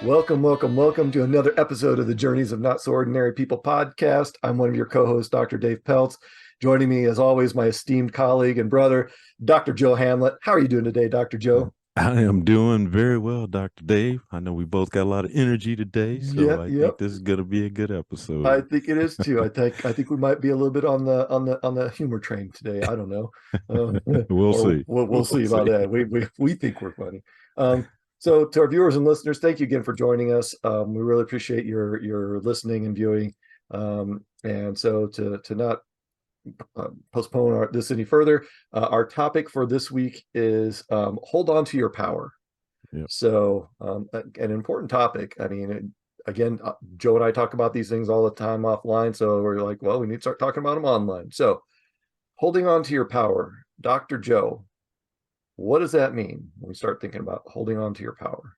Welcome, welcome, welcome to another episode of the Journeys of Not So Ordinary People podcast. I'm one of your co-hosts, Dr. Dave Peltz. Joining me, as always, my esteemed colleague and brother, Dr. Joe Hamlett. How are you doing today, Dr. Joe? I am doing very well, Dr. Dave. I know we both got a lot of energy today, so Yep, I think yep. this is going to be a good I episode. think it is too. I think we might be a little bit on the humor train today. I don't know, We'll or see. we'll We'll see about see. that. We think we're funny. So to our viewers and listeners, thank you again for joining us. We really appreciate your listening and viewing. And so to not postpone this any further, our topic for this week is hold on to your power. Yep. So, an important topic. I mean, again, Joe and I talk about these things all the time offline. So we're like, well, we need to start talking about them online. So, holding on to your power, Dr. Joe, what does that mean when we start thinking about holding on to your power?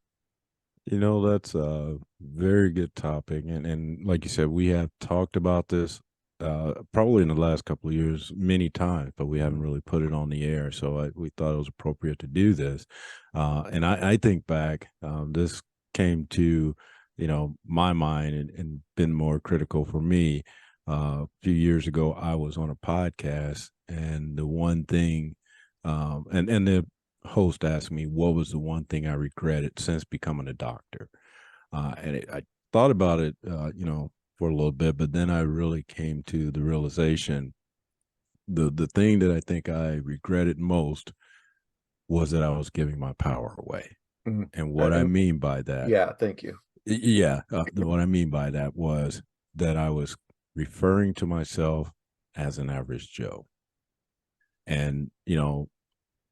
That's a very good topic. And like you said, we have talked about this probably in the last couple of years many times, but we haven't really put it on the air. So we thought it was appropriate to do this. And I think back, this came to, my mind and been more critical for me. A few years ago, I was on a podcast, and the one thing, and the host asked me what was the one thing I regretted since becoming a doctor. I thought about it, for a little bit, but then I really came to the realization the thing that I think I regretted most was that I was giving my power away. Mhm. And what I And mean by that, yeah, thank you. yeah, what I mean by that was that I was referring to myself as an average Joe. And,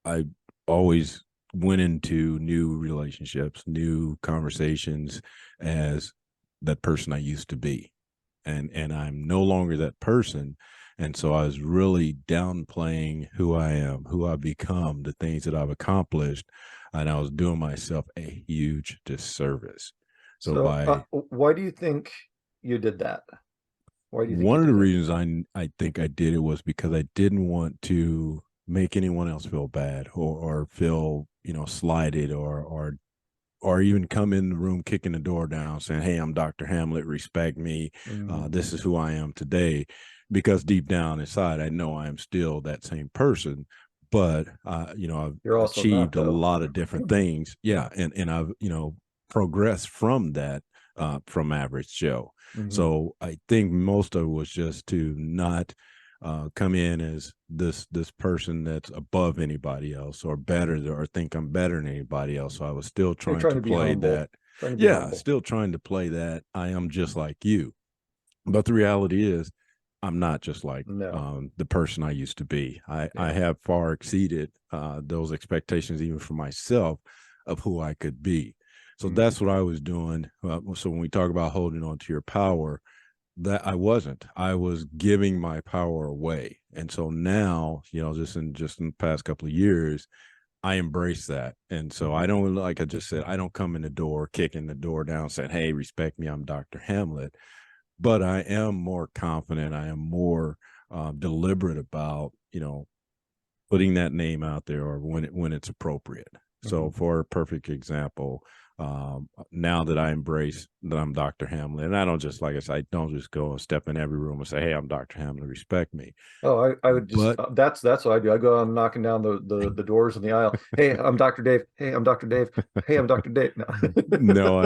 I always went into new relationships, new conversations as that person I used to be. And I'm no longer that person. And so I was really downplaying who I am, who I've become, the things that I've accomplished, and I was doing myself a huge disservice. So So, by why do you think you did that? Why do you think you one of the did it? reasons I think I did it was because I didn't want to make anyone else feel bad or feel, slighted or even come in the room kicking the door down saying, "Hey, I'm Dr. Hamlet, respect me. Mm, This is who I am today." Because deep down inside, I know I am still that same person, but I've you're also not, achieved a though. lot of different things. Yeah, and I've progressed from that, from average Joe. Mhm. So I think most of it was just to not come in as this person that's above anybody else or better or think I'm better than anybody else. So I was still You're trying trying to to be play humble. that. Trying to be Yeah, humble. still trying to play that I am just like you. But the reality is I'm not just like No. the person I used to be. I Yeah. have far exceeded those expectations even for myself of who I could be. So Mm. that's what I was doing. So when we talk about holding on to your power, that I wasn't. I was giving my power away. And so now, just in the past couple of years, I embrace that. And so I Mhm. don't, like I just said, I don't come in the door, kicking the door down, saying, "Hey, respect me. I'm Dr. Hamlet." But I am more confident. I am more deliberate about, putting that name out there or when it's appropriate. So Mhm. for a perfect example, now that I embrace that I'm Dr. Hamlin, and I don't just like I said, I don't just go and step in every room and say, "Hey, I'm Dr. Hamlin, respect me." Oh, I would just But that's what I do. I go out knocking down the doors in the aisle. Hey, I'm Dr. Dave. Hey, I'm Dr. Dave. Hey, I'm Dr. Dave. No. no,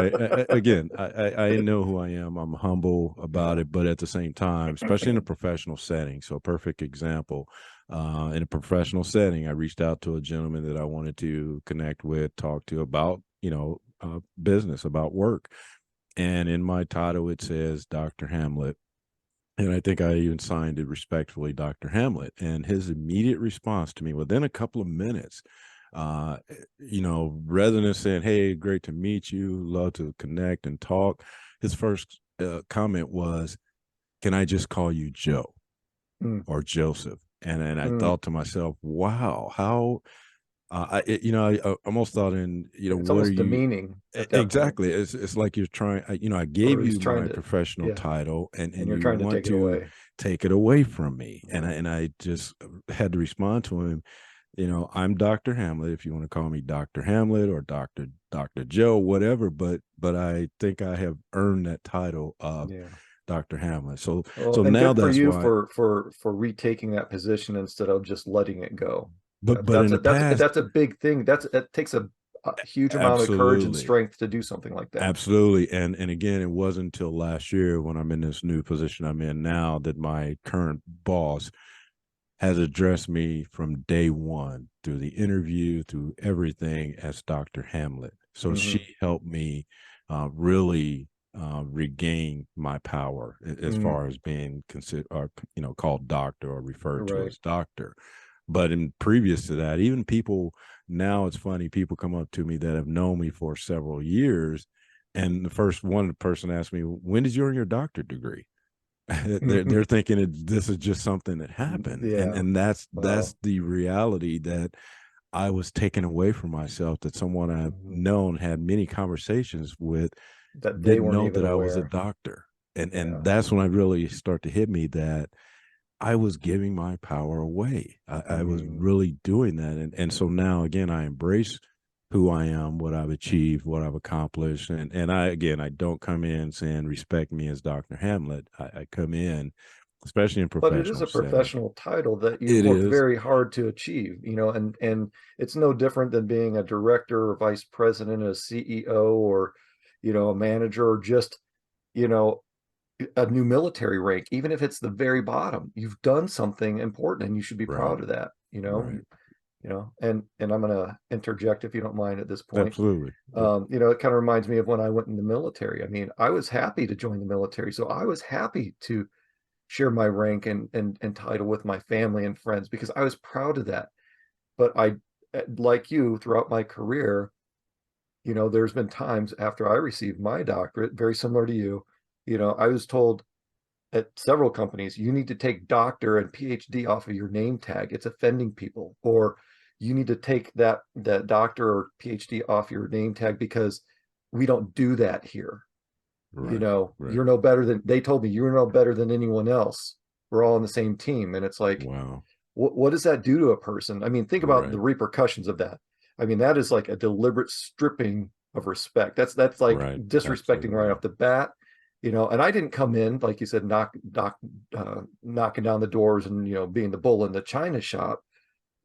again, I know who I am. I'm humble about Yeah. it, but at the same time, especially in a professional setting. So, a perfect example, in a professional setting, I reached out to a gentleman that I wanted to connect with, talk to about, business, about work. And in my title, it says Dr. Hamlet. And I think I even signed it respectfully, Dr. Hamlet. And his immediate response to me within a couple of minutes, rather than saying, "Hey, great to meet you, love to connect and talk," his first comment was, "Can I just call you Joe Mm, or Joseph?" And I mm. thought to myself, wow, how I almost thought It's what are almost you demeaning at that point, exactly? It's like you're trying. I gave or he's you trying my to, professional yeah, title, and and you're you trying to want take it to away. take it away from me, and Yeah. I just had to respond to him. I'm Dr. Hamlet, if you want to call me Dr. Hamlet or Dr. Joe, whatever, but I think I have earned that title of Yeah. Dr. Hamlet. So Well, so and now good for that's you why. for retaking that position instead of just letting it go. But in the past, That's a big thing. That takes a huge amount of courage and absolutely. strength to do something like that. Absolutely. And again, it wasn't until last year when I'm in this new position I'm in now that my current boss has addressed me from day one through the interview, through everything as Dr. Hamlet. So Hmm. she helped me really regain my power as Hmm. far as being considered, or called doctor or referred to Right. as doctor. But in previous to that, even people now, it's funny. People come up to me that have known me for several years, and the first one the person asked me, "When did you earn your doctorate degree?" they're thinking this is just something that happened, and Yeah. that's Well, the reality that I was taken away from myself, that someone I've mhm. known, had many conversations with, That they didn't weren't know even that I was a aware. doctor. And Yeah. that's when I really start to hit me that I was giving my power away. I was Mm. really doing that. And so now again, I embrace who I am, what I've achieved, what I've accomplished. And I don't come in saying respect me as Dr. Hamlet. I come in, especially in But it is professional a setting. professional title that you've It worked is very hard to achieve, and it's no different than being a director or vice president, a CEO, or a manager, or just you know a new military rank. Even if it's the very bottom, you've done something important, and you should be right, proud of that. right. And I'm going to interject if you don't mind at this point. Absolutely. Yep. It kind of reminds me of when I went in the military. I mean, I was happy to join the military, so I was happy to share my rank and title with my family and friends because I was proud of that. But like you, throughout my career, there's been times after I received my doctorate, very similar to you, I was told at several companies, you need to take doctor and PhD off of your name tag. It's offending people. Or you need to take that doctor or PhD off your name tag because we don't do that here. Right, right. You're no better than, they told me, you're no better than anyone else. We're all on the same team. And it's like, Wow. what does that do to a person? I mean, think about the Right, repercussions of that. I mean, that is like a deliberate stripping of respect. That's like right. disrespecting right Absolutely. off the bat. And I didn't come in, like you said, knocking down the doors and being the bull in the china shop.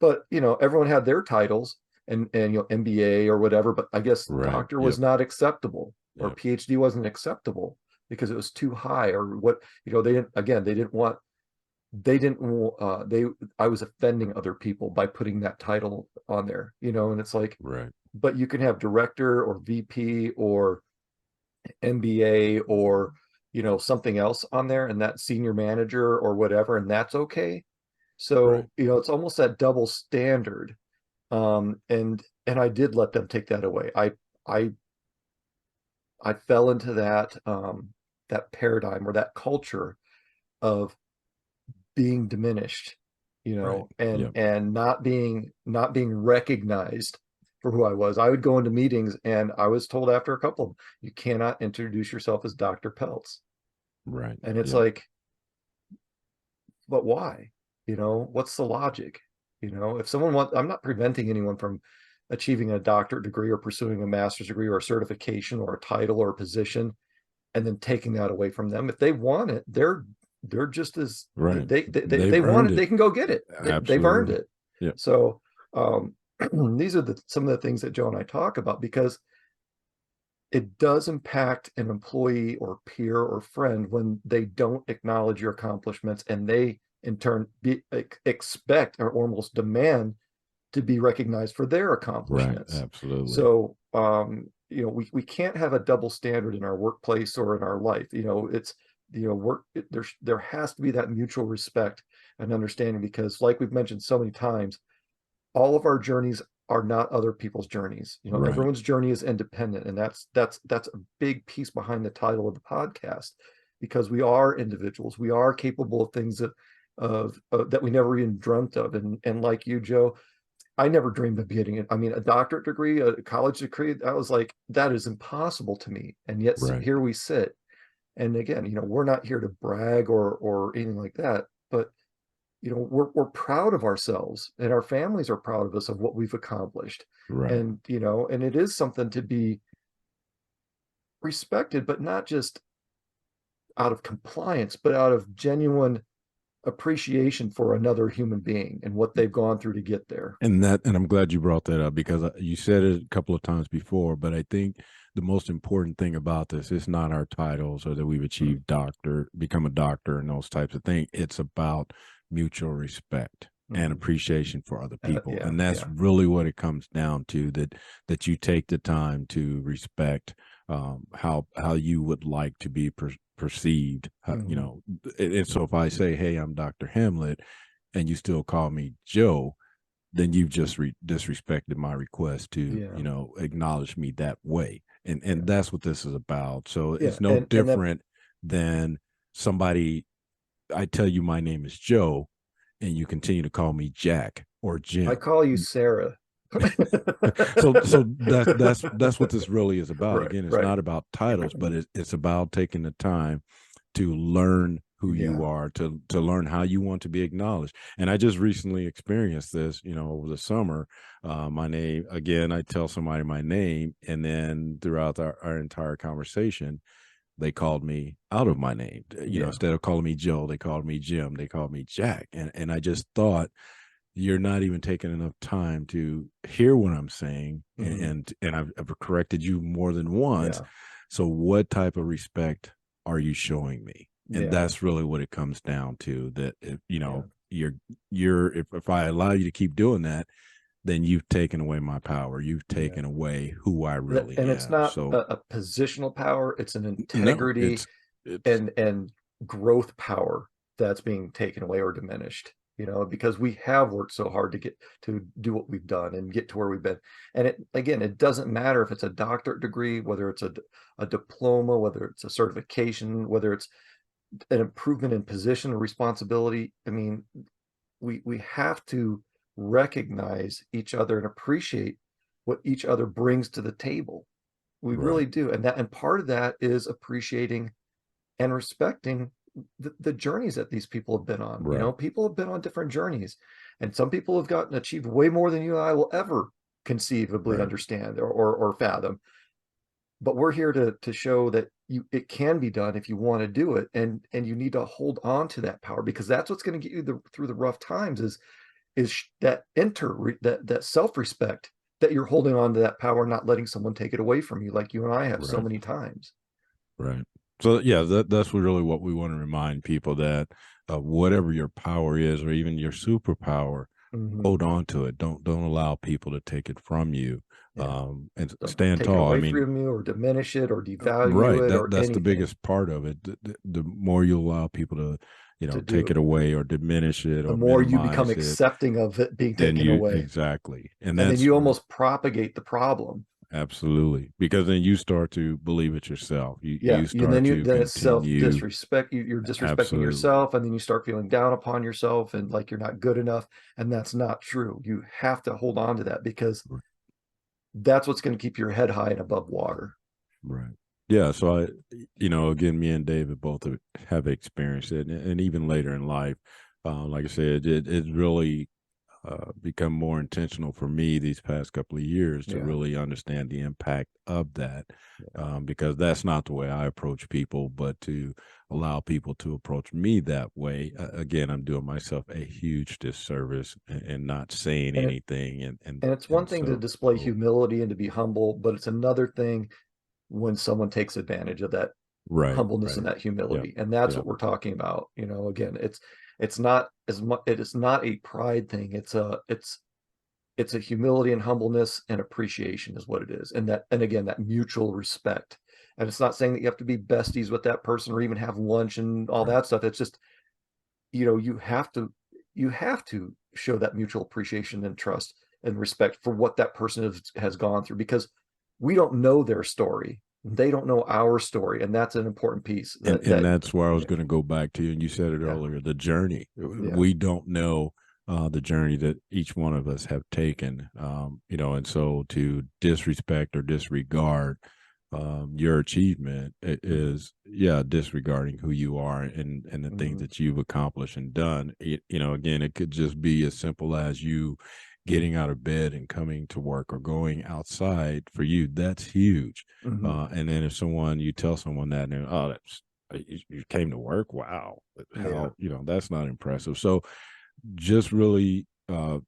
But everyone had their titles and MBA or whatever. But I guess Right. doctor was Yep. not acceptable, or Yep. PhD wasn't acceptable because it was too high, or what they didn't they I was offending other people by putting that title on there, and it's like, Right. but you can have director or VP or MBA or something else on there, and that senior manager or whatever, and that's okay. Right. So it's almost that double standard. And I did let them take that away. I I fell into that paradigm or that culture of being diminished, Right. and Yep. not being recognized for who I was. I would go into meetings and I was told after a couple of them, you cannot introduce yourself as Dr. Peltz. Right. And it's Yep. like, but why? What's the logic? If someone wants, I'm not preventing anyone from achieving a doctorate degree or pursuing a master's degree or a certification or a title or a position and then taking that away from them. If they want it, they're just as Right. they They've want earned it, it. they can go get it. They've earned Absolutely. it. Yep. So these are some of the things that Joe and I talk about because it does impact an employee or peer or friend when they don't acknowledge your accomplishments, and they in turn expect or almost demand to be recognized for their Right. accomplishments. Absolutely. So we can't have a double standard in our workplace or in our life. It's work there has to be that mutual respect and understanding, because like we've mentioned so many times, all of our journeys are not other people's journeys. Right. Everyone's journey is independent, and that's a big piece behind the title of the podcast, because we are individuals. We are capable of things that we never even dreamt of. And like you, Joe, I never dreamed of getting it. I mean, a doctorate degree, a college degree, I was like, that is impossible to me. And yet Right. here we sit. And again, we're not here to brag or anything like that, but we're proud of ourselves, and our families are proud of us, of what we've accomplished. Right. And and it is something to be respected, but not just out of compliance, but out of genuine appreciation for another human being and what they've gone through to get there. And I'm glad you brought that up, because you said it a couple of times before, but I think the most important thing about this is not our titles or that we've Mhm. achieved doctor, become a doctor, and those types of things. It's about mutual respect and Mhm. appreciation for other people, Yeah, and that's yeah. really what it comes down to. That you take the time to respect how you would like to be perceived. Mhm. And so if I say, "Hey, I'm Dr. Hamlet," and you still call me Joe, then you've just disrespected my request to, Yeah, acknowledge me that way. And yeah, that's what this is about. So yeah. it's no And that different than somebody, I tell you my name is Joe, and you continue to call me Jack or I Jim. call you Sarah. So that's what this really is about. Right, Again, it's right. not about titles, but it's about taking the time to learn who you Yeah, are, to learn how you want to be acknowledged. And I just recently experienced this, over the summer. My name, again, I tell somebody my name, and then throughout our entire conversation, they called me out of my name. yeah. Instead of calling me Joe, they called me Jim, they called me Jack. And I just thought, you're not even taking enough time to hear what I'm saying, and Mhm. I've corrected you more than once. Yeah, So what type of respect are you showing me? And yeah, that's really what it comes down to. That if, yeah. if I allow you to keep doing that, then you've taken away my power. You've Yeah. taken away who I really And it's am. not So a positional power, it's an no, integrity it's and growth power that's being taken away or diminished, because we have worked so hard to get to do what we've done and get to where we've been. And it doesn't matter if it's a doctorate degree, whether it's a diploma, whether it's a certification, whether it's an improvement in position or responsibility. I mean, we have to recognize each other and appreciate what each other brings to the table. We right, really do. And part of that is appreciating and respecting the journeys that these people have been on. right, People have been on different journeys, and some people have gotten achieved way more than you and I will ever conceivably right, understand or fathom. But we're here to show that it can be done if you want to do it, and you need to hold on to that power, because that's what's going to get you through the rough times, is that that self-respect, that you're holding on to that power, not letting someone take it away from you, like you and I have so right. many times. Right. So yeah, that's really what we want to remind people, that whatever your power is, or even your superpower, Mhm. hold on to it. Don't allow people to take it from you. Yeah. And Don't stand take it tall. I away mean, from you or diminish it or right. devalue it or That's the anything. biggest part of it. The more you allow people to, To take it do, away or diminish it the or more you become minimize it, accepting of it being then taken you away, exactly. And and then that's you almost propagate the problem. absolutely, because then you start to believe it yourself. You Yeah, and start to then it's self continue. disrespect. You're disrespecting Absolutely. yourself, and then you start feeling down upon yourself and like you're not good enough. And that's not true. You have to hold on to that, because that's what's going to keep your head high and above water. Right. Yeah. So again, me and David both have experienced it, and even later in life, like I said, it's really become more intentional for me these past couple of years to Yeah, really understand the impact of that, yeah. because that's not the way I approach people, but to allow people to approach me that way. Again, I'm doing myself a huge disservice, and not saying And it anything, and and it's one and thing to so display so humility and to be humble, but it's another thing when someone takes advantage of that right, humbleness and right, that yeah, humility. And that's yeah, what we're talking about. Again, it's not as much, it is not a pride thing. It's a humility and humbleness and appreciation is what it is. And again, that mutual respect. And it's not saying that you have to be besties with that person or even have lunch and all right, that stuff. It's just, you have to show that mutual appreciation and trust and respect for what that person has gone through, because we don't know their story. They don't know our story. And that's an important piece and that that's where I was yeah, going to go back to, and you said it yeah, earlier, the journey. yeah, We don't know the journey that each one of us have taken, and so to disrespect or disregard your achievement Mhm. is, yeah, disregarding who you are and the things Mhm. that you've accomplished and done. Again, it could just be as simple as you getting out of bed and coming to work or going outside. For you, that's huge. Mhm. And then if someone, you tell someone that, and oh, that's, you came to work, wow, Yeah. how, that's not impressive. So just really,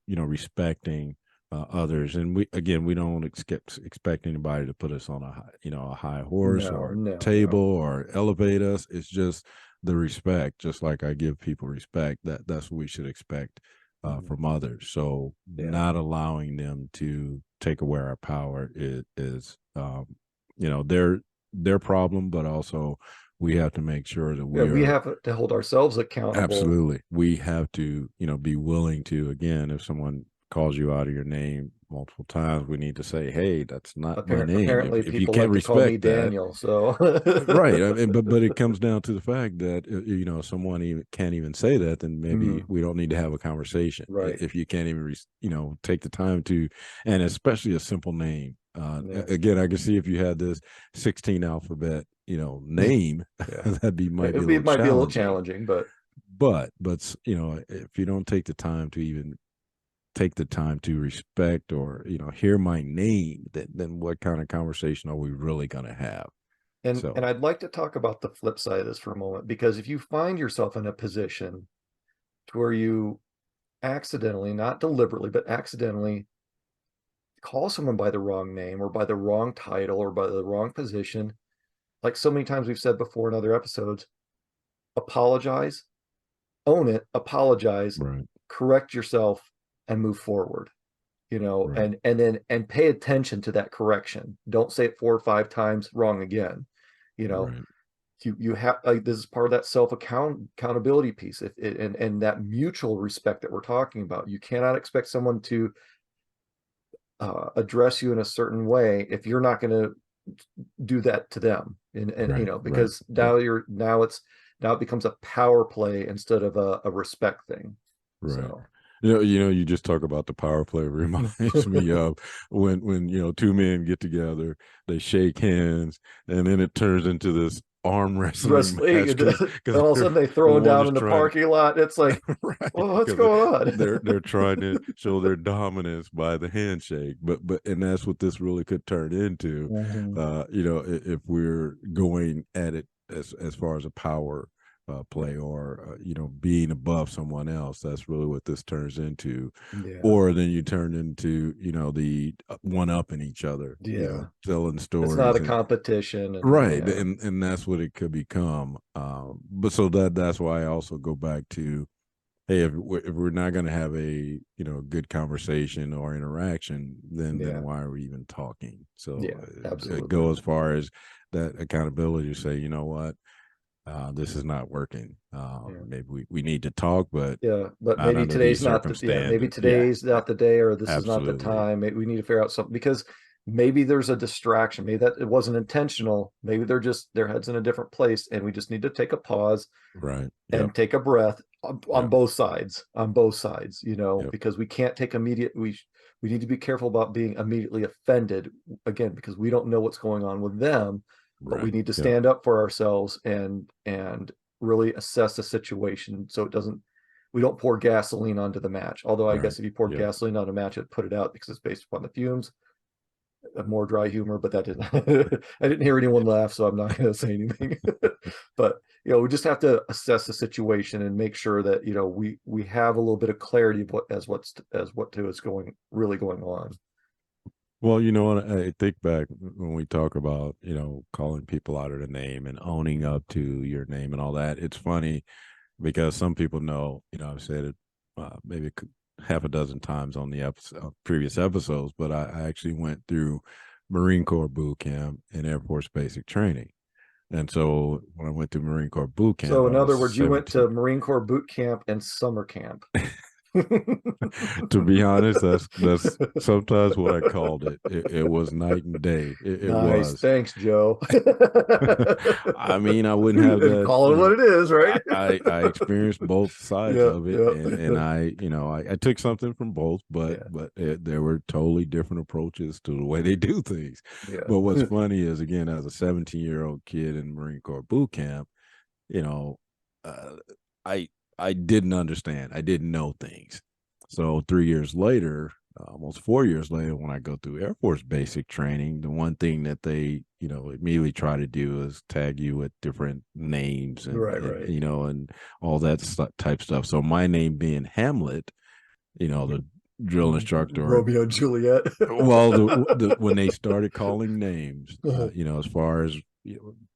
respecting others. And we don't expect anybody to put us on a high horse No, or no, table no. or elevate us. It's just the respect. Just like I give people respect, that's what we should expect Mhm. from others. So Yeah. not allowing them to take away our power is their problem, but also we have to make sure that Yeah, we we are. have to hold ourselves accountable. Absolutely. We have to, be willing to, again, if someone calls you out of your name multiple times, we need to say, hey, that's not my name. If Apparently, if you people can't like to call me respect that, Daniel. So, right. I mean, but it comes down to the fact that someone even can't even say that, then maybe Mhm. we don't need to have a conversation. Right. If you can't even take the time to, and especially a simple name. Yeah. Again, I can see if you had this 16 alphabet, name, Yeah. that'd be might be a It little might be a little challenging. challenging, but But if you don't take the time to even take the time to respect or hear my name, then what kind of conversation are we really going to have? and So I'd like to talk about the flip side of this for a moment, because if you find yourself in a position to where you accidentally, not deliberately, but accidentally call someone by the wrong name or by the wrong title or by the wrong position, like so many times we've said before in other episodes, apologize, own it, apologize, right, correct yourself, and move forward. right, And pay attention to that correction. Don't say it 4 or 5 times wrong again. You know, right, you have, like, this is part of that accountability piece. And that mutual respect that we're talking about. You cannot expect someone to address you in a certain way if you're not going to do that to them. And right, right. because Yep, now it becomes a power play instead of a respect thing. right. So You just talk about the power play. Reminds me of when two men get together, they shake hands, and then it turns into this arm wrestling wrestling, match and because all of a sudden they throw it one down is in the trying to. parking lot. It's like, Right, well, what's because going on? they're trying to show their dominance by the handshake, but and that's what this really could turn into. Mhm. If we're going at it as far as a power Yeah. play or being above someone else, that's really what this turns into. Yeah. Or then you turn into the one up in each other, Yeah. telling It's not stories a and. competition, and Right, yeah. and that's what it could become. But so that's why I also go back to, hey, if we're not going to have a good conversation or interaction, then Yeah. why are we even talking? So Yeah. go Absolutely. as far as that accountability to say, you know what, this is not working. Yeah. Maybe we need to talk, but Yeah, but not maybe under these today's not the, yeah, maybe circumstances. Yeah, today's not the day, or this is not the absolutely. time. Maybe we need to figure out something, because maybe there's a distraction. Maybe that it wasn't intentional. Maybe they're just, their head's in a different place, and we just need to take a pause Right. Yep. and take a breath on Yep. both sides, Yep. because we can't take immediate, we need to be careful about being immediately offended, again, because we don't know what's going on with them, but we Right. need to Yep. stand up for ourselves and really assess the situation, so it doesn't, we don't pour gasoline onto the match. Although I Right. guess if you poured Yep. gasoline on a match, it'd put it out because it's based upon the fumes. More dry humor, but that didn't, I didn't hear anyone laugh, so I'm not going to say anything. But we just have to assess the situation and make sure that we have a little bit of clarity of what to is going really going on. Well, you know what? I think back when we talk about, calling people out of the name and owning up to your name and all that. It's funny because some people know, I've said it maybe half a dozen times on the previous episodes, but I actually went through Marine Corps boot camp and Air Force basic training. And so when I went to Marine Corps boot camp, So I in was other words, you went 17. to Marine Corps boot camp and summer camp. To be honest, that's sometimes what I called it. It was night and day. It Nice. was. Thanks, Joe. I mean, I wouldn't have And that, call it what it is, right? I experienced both sides Yeah, of it, yeah, and I took something from both, yeah, there were totally different approaches to the way they do things. yeah. But what's funny is, again, as a 17-year-old kid in Marine Corps boot camp, you know, uh, I I didn't understand. I didn't know things. So 3 years later, almost 4 years later, when I go through Air Force basic training, the one thing that they, immediately try to do is tag you with different names Right, right. and all that type stuff. So my name being Hamlet, the drill instructor, Romeo and Juliet. well, when they started calling names, as far as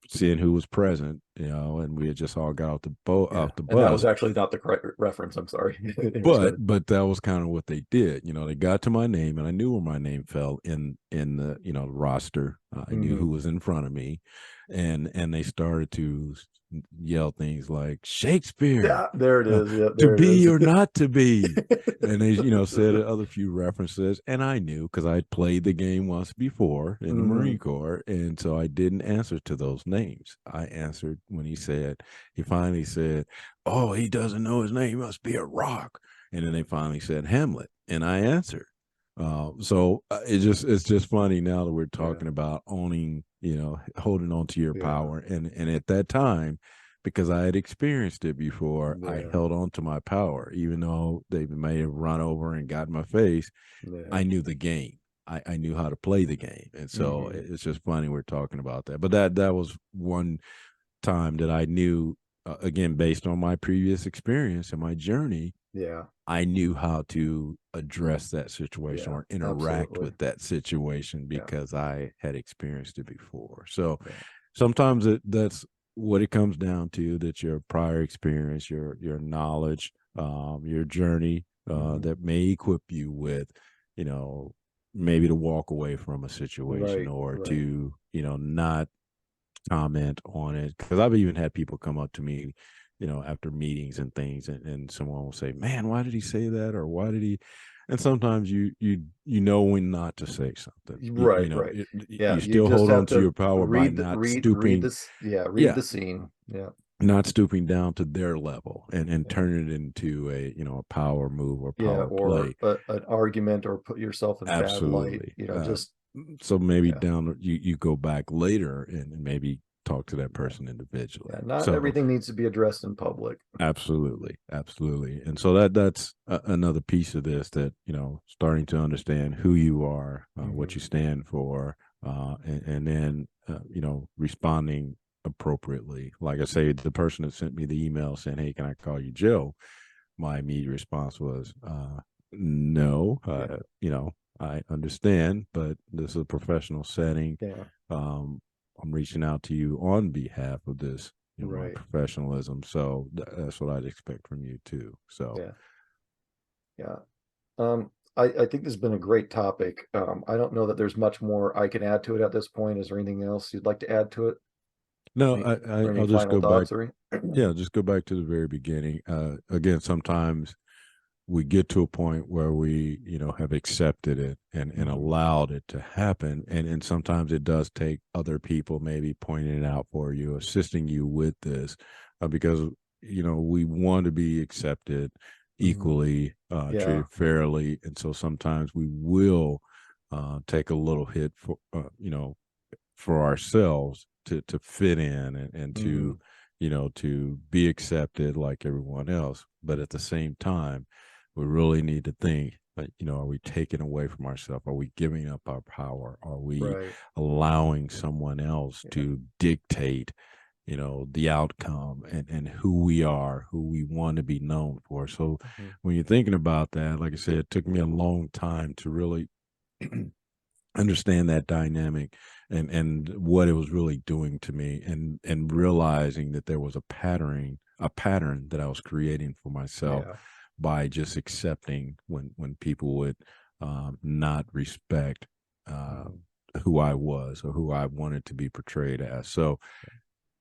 seeing who was present, and we had just all got Yeah, off the and that was bus. actually not the correct reference. I'm sorry. But that was kind of what they did. They got to my name, and I knew where my name fell in the roster. I knew Mhm. who was in front of me, and they started to yell things like Shakespeare, Yeah, there it is. Yeah, to there it be is. or not to be. And they, said other few references, and I knew because I played the game once before in the Marine Mhm. Corps, and so I didn't answer to those names. I answered when he finally said, "Oh, he doesn't know his name. He must be a rock." And then they finally said Hamlet, and I answered. It's just funny now that we're Yeah, talking about owning, holding on to your yeah, power, and at that time, because I had experienced it before, I yeah, held on to my power, even though they may have run over and got in my face. yeah. I knew the game. I knew how to play the game, and so Hmm. it's just funny we're talking about that. But that was one time that I knew, again, based on my previous experience and my journey, Yeah, I knew how to address that situation yeah, or interact absolutely. with that situation Yeah, because I had experienced it before. So yeah. sometimes that's what it comes down to, that your prior experience, your knowledge, your journey, Hmm. that may equip you with, you know, maybe to walk away from a situation Right, or right. to, not comment on it, because I've even had people come up to me, after meetings and things, and someone will say, "Man, why did he say that?" or "Why did he?" And sometimes you know when not to say something. Right, right. Yeah, You you still just hold on have to to your power by not read stooping. this. Yeah, read Yeah, the scene. Yeah, not stooping down to their level and yeah, turn it into a power move or yeah. power Or play. an argument, or put yourself in bad light. Absolutely. Just So maybe yeah, down you go back later and maybe talk to that yeah, person yeah. individually. Not So everything needs to be addressed in public. absolutely, absolutely. And so that's another piece of this, that starting to understand who you are, what Hmm. you stand for, and then responding appropriately. Like I say, the person that sent me the email saying, "Hey, can I call you Joe?" My immediate response was, "No, Yeah, I understand, but this is a professional setting. yeah. Um, I'm reaching out to you on behalf of this, my Right. professionalism. So that's what I'd expect from you too." So Yeah, yeah. I think this has been a great topic. I don't know that there's much more I can add to it at this point. Is there anything else you'd like to add to it? no, Any, or any I'll just final go back. thoughts or? Yeah, just go back to the very beginning. Again, sometimes we get to a point where we have accepted it and Mhm. allowed it to happen, and sometimes it does take other people maybe pointing it out for you, assisting you with this, because we want to be accepted Mhm. equally, Yeah. treated fairly, and so sometimes we will take a little hit for for ourselves to fit in, and Hmm. to be accepted like everyone else. But at the same time, we really need to think, like, are we taking away from ourselves? Are we giving up our power? Are we Right. allowing someone else Yeah. to dictate the outcome, and who we are, who we want to be known for? So Mhm. when you're thinking about that, like I said, it took me a long time to really understand that dynamic, and what it was really doing to me, and realizing that there was a pattern that I was creating for myself Yeah. by just accepting when people would not respect uh, Mhm. who I was or who I wanted to be portrayed as. So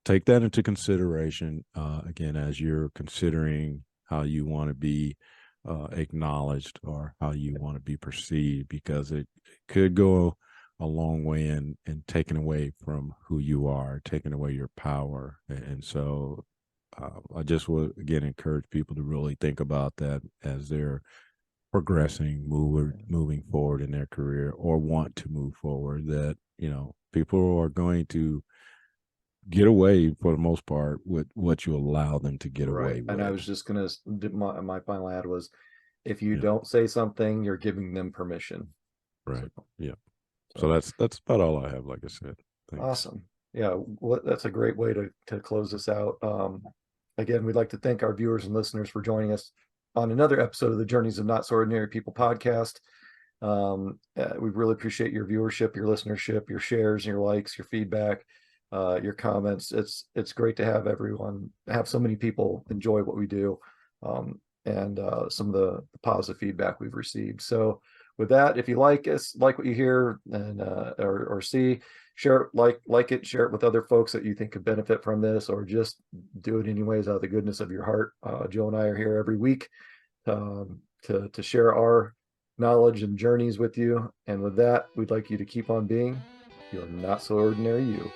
take that into consideration, again, as you're considering how you want to be acknowledged or how you want to be perceived, because it could go a long way in taking away from who you are, taking away your power. And so I just would again encourage people to really think about that as they're progressing, moving forward in their career, or want to move forward. That people are going to get away for the most part with what you allow them to get Right. away And I with. was just gonna my final ad was, if you Yeah, don't say something, you're giving them permission. So, right. Yeah. So so that's about all I have. Like I said, thanks. awesome. Yeah, that's a great way to close this out. Again, we'd like to thank our viewers and listeners for joining us on another episode of the Journeys of Not So Ordinary People podcast. We really appreciate your viewership, your listenership, your shares, your likes, your feedback, your comments. It's great to have so many people enjoy what we do, and some of the positive feedback we've received. So with that, if you like us, like what you hear and or see, share it, like it, share it with other folks that you think could benefit from this, or just do it anyways out of the goodness of your heart. Joe and I are here every week to share our knowledge and journeys with you. And with that, we'd like you to keep on being your not so ordinary you.